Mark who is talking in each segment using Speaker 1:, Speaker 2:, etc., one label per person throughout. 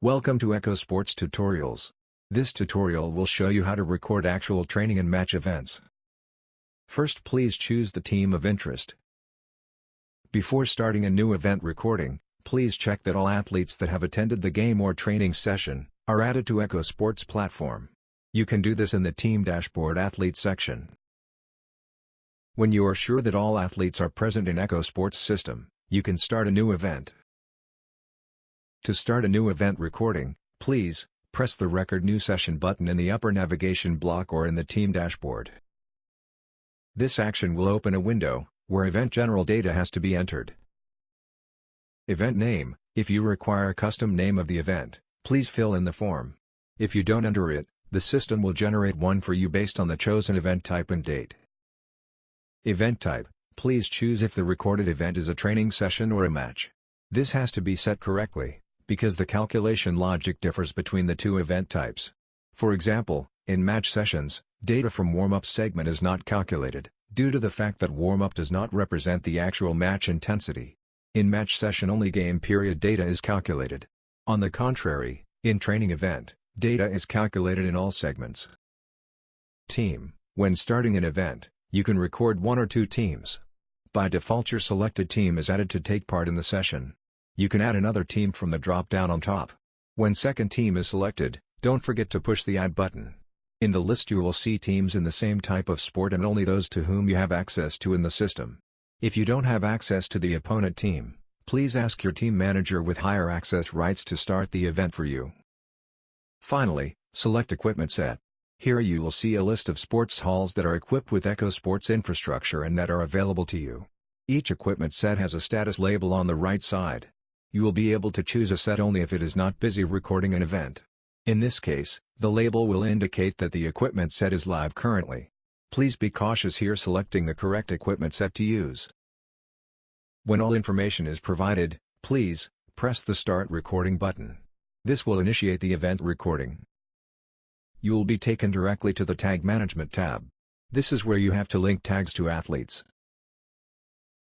Speaker 1: Welcome to EchoSports Tutorials. This tutorial will show you how to record actual training and match events. First, please choose the team of interest. Before starting a new event recording, please check that all athletes that have attended the game or training session are added to EchoSports platform. You can do this in the Team Dashboard Athlete section. When you are sure that all athletes are present in EchoSports system, you can start a new event. To start a new event recording, please press the Record New Session button in the upper navigation block or in the Team Dashboard. This action will open a window where event general data has to be entered. Event name: if you require a custom name of the event, please fill in the form. If you don't enter it, the system will generate one for you based on the chosen event type and date. Event type: please choose if the recorded event is a training session or a match. This has to be set correctly, because the calculation logic differs between the two event types. For example, in match sessions, data from warm-up segment is not calculated, due to the fact that warm-up does not represent the actual match intensity. In match session only game period data is calculated. On the contrary, in training event, data is calculated in all segments. Team: when starting an event, you can record one or two teams. By default, your selected team is added to take part in the session. You can add another team from the drop-down on top. When second team is selected, don't forget to push the Add button. In the list you will see teams in the same type of sport and only those to whom you have access to in the system. If you don't have access to the opponent team, please ask your team manager with higher access rights to start the event for you. Finally, select Equipment Set. Here you will see a list of sports halls that are equipped with EchoSports infrastructure and that are available to you. Each equipment set has a status label on the right side. You will be able to choose a set only if it is not busy recording an event. In this case, the label will indicate that the equipment set is live currently. Please be cautious here selecting the correct equipment set to use. When all information is provided, please press the Start Recording button. This will initiate the event recording. You will be taken directly to the Tag Management tab. This is where you have to link tags to athletes.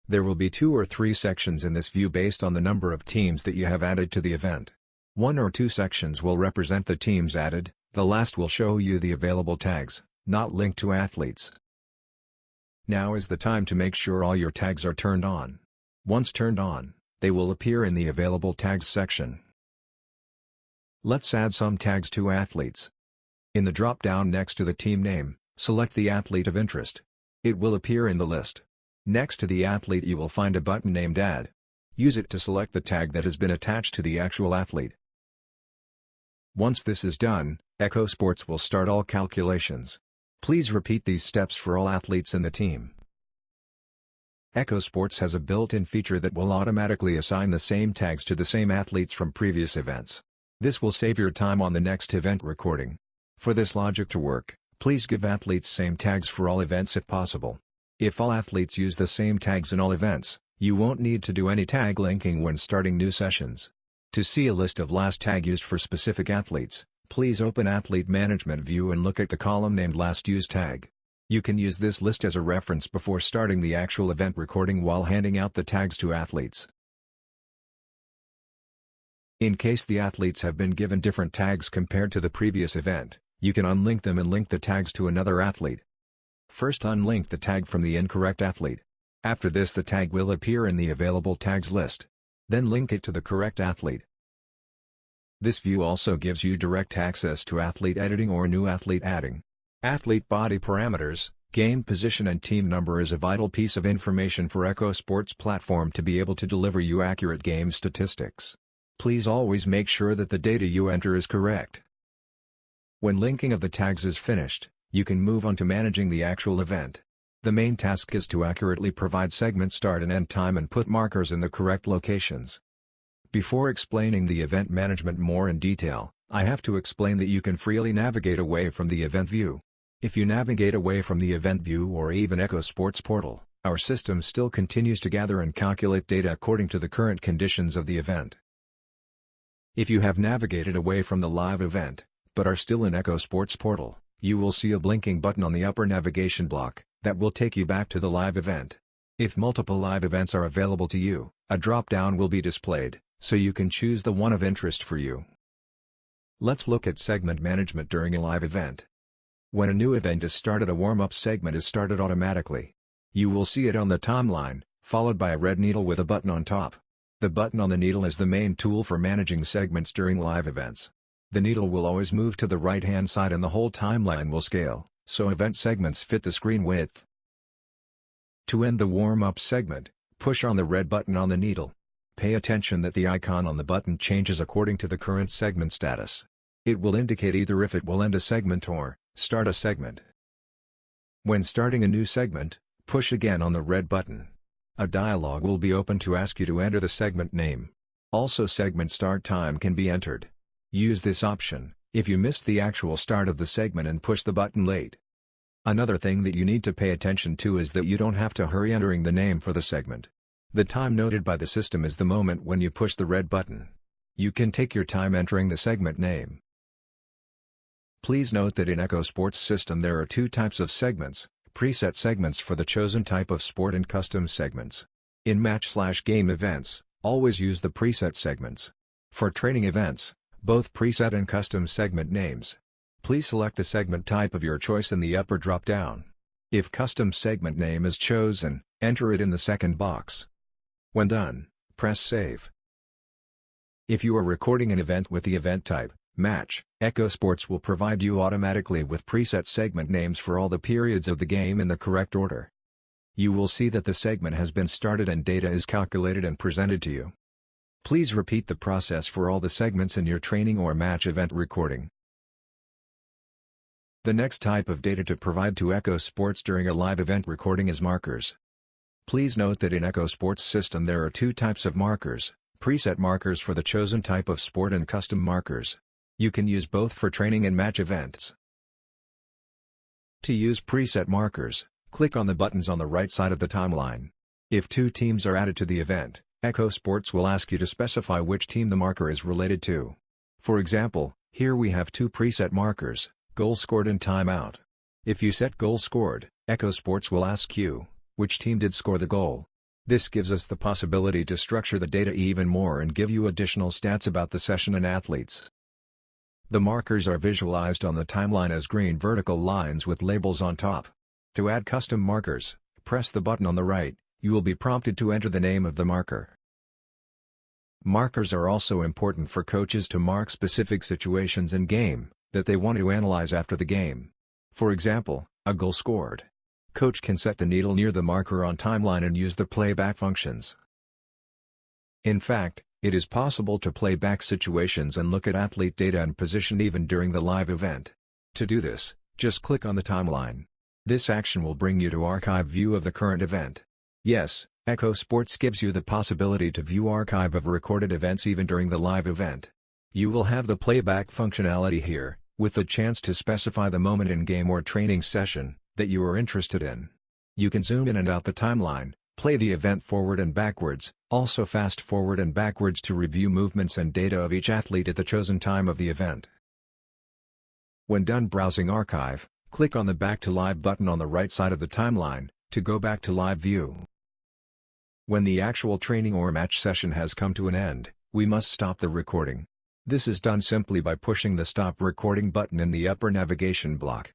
Speaker 1: There will be 2 or 3 sections in this view based on the number of teams that you have added to the event. 1 or 2 sections will represent the teams added, the last will show you the available tags, not linked to athletes. Now is the time to make sure all your tags are turned on. Once turned on, they will appear in the Available Tags section. Let's add some tags to athletes. In the drop-down next to the team name, select the athlete of interest. It will appear in the list. Next to the athlete you will find a button named Add. Use it to select the tag that has been attached to the actual athlete. Once this is done, EchoSports will start all calculations. Please repeat these steps for all athletes in the team. EchoSports has a built-in feature that will automatically assign the same tags to the same athletes from previous events. This will save your time on the next event recording. For this logic to work, please give athletes same tags for all events if possible. If all athletes use the same tags in all events, you won't need to do any tag linking when starting new sessions. To see a list of last tag used for specific athletes, please open Athlete Management View and look at the column named Last Used Tag. You can use this list as a reference before starting the actual event recording while handing out the tags to athletes. In case the athletes have been given different tags compared to the previous event, you can unlink them and link the tags to another athlete. First, unlink the tag from the incorrect athlete. After this, the tag will appear in the Available Tags list. Then link it to the correct athlete. This view also gives you direct access to athlete editing or new athlete adding. Athlete body parameters, game position and team number is a vital piece of information for EchoSports platform to be able to deliver you accurate game statistics. Please always make sure that the data you enter is correct. When linking of the tags is finished, you can move on to managing the actual event. The main task is to accurately provide segment start and end time and put markers in the correct locations. Before explaining the event management more in detail, I have to explain that you can freely navigate away from the event view. If you navigate away from the event view or even EchoSports portal, our system still continues to gather and calculate data according to the current conditions of the event. If you have navigated away from the live event, but are still in EchoSports portal, you will see a blinking button on the upper navigation block that will take you back to the live event. If multiple live events are available to you, a drop-down will be displayed, so you can choose the one of interest for you. Let's look at segment management during a live event. When a new event is started, a warm-up segment is started automatically. You will see it on the timeline, followed by a red needle with a button on top. The button on the needle is the main tool for managing segments during live events. The needle will always move to the right-hand side and the whole timeline will scale, so event segments fit the screen width. To end the warm-up segment, push on the red button on the needle. Pay attention that the icon on the button changes according to the current segment status. It will indicate either if it will end a segment or start a segment. When starting a new segment, push again on the red button. A dialog will be open to ask you to enter the segment name. Also, segment start time can be entered. Use this option if you missed the actual start of the segment and push the button late. Another thing that you need to pay attention to is that you don't have to hurry entering the name for the segment. The time noted by the system is the moment when you push the red button. You can take your time entering the segment name. Please note that in EchoSports system there are two types of segments: preset segments for the chosen type of sport and custom segments. In match/game events, always use the preset segments. For training events, both preset and custom segment names. Please select the segment type of your choice in the upper drop-down. If custom segment name is chosen, enter it in the second box. When done, press Save. If you are recording an event with the event type Match, EchoSports will provide you automatically with preset segment names for all the periods of the game in the correct order. You will see that the segment has been started and data is calculated and presented to you. Please repeat the process for all the segments in your training or match event recording. The next type of data to provide to EchoSports during a live event recording is markers. Please note that in EchoSports system there are two types of markers: preset markers for the chosen type of sport and custom markers. You can use both for training and match events. To use preset markers, click on the buttons on the right side of the timeline. If two teams are added to the event, EchoSports will ask you to specify which team the marker is related to. For example, here we have two preset markers: goal scored and timeout. If you set goal scored, EchoSports will ask you, which team did score the goal? This gives us the possibility to structure the data even more and give you additional stats about the session and athletes. The markers are visualized on the timeline as green vertical lines with labels on top. To add custom markers, press the button on the right. You will be prompted to enter the name of the marker. Markers are also important for coaches to mark specific situations in game that they want to analyze after the game. For example, a goal scored. Coach can set the needle near the marker on timeline and use the playback functions. In fact, it is possible to play back situations and look at athlete data and position even during the live event. To do this, just click on the timeline. This action will bring you to archive view of the current event. Yes, EchoSports gives you the possibility to view archive of recorded events even during the live event. You will have the playback functionality here, with the chance to specify the moment in game or training session that you are interested in. You can zoom in and out the timeline, play the event forward and backwards, also fast forward and backwards to review movements and data of each athlete at the chosen time of the event. When done browsing archive, click on the Back to Live button on the right side of the timeline, to go back to live view. When the actual training or match session has come to an end, we must stop the recording. This is done simply by pushing the Stop Recording button in the upper navigation block.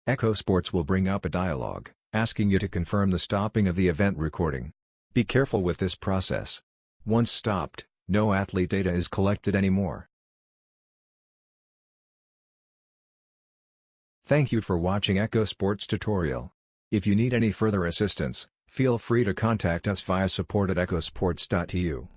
Speaker 1: EchoSports will bring up a dialog, asking you to confirm the stopping of the event recording. Be careful with this process. Once stopped, no athlete data is collected anymore. Thank you for watching EchoSports tutorial. If you need any further assistance, feel free to contact us via support@EchoSports.eu.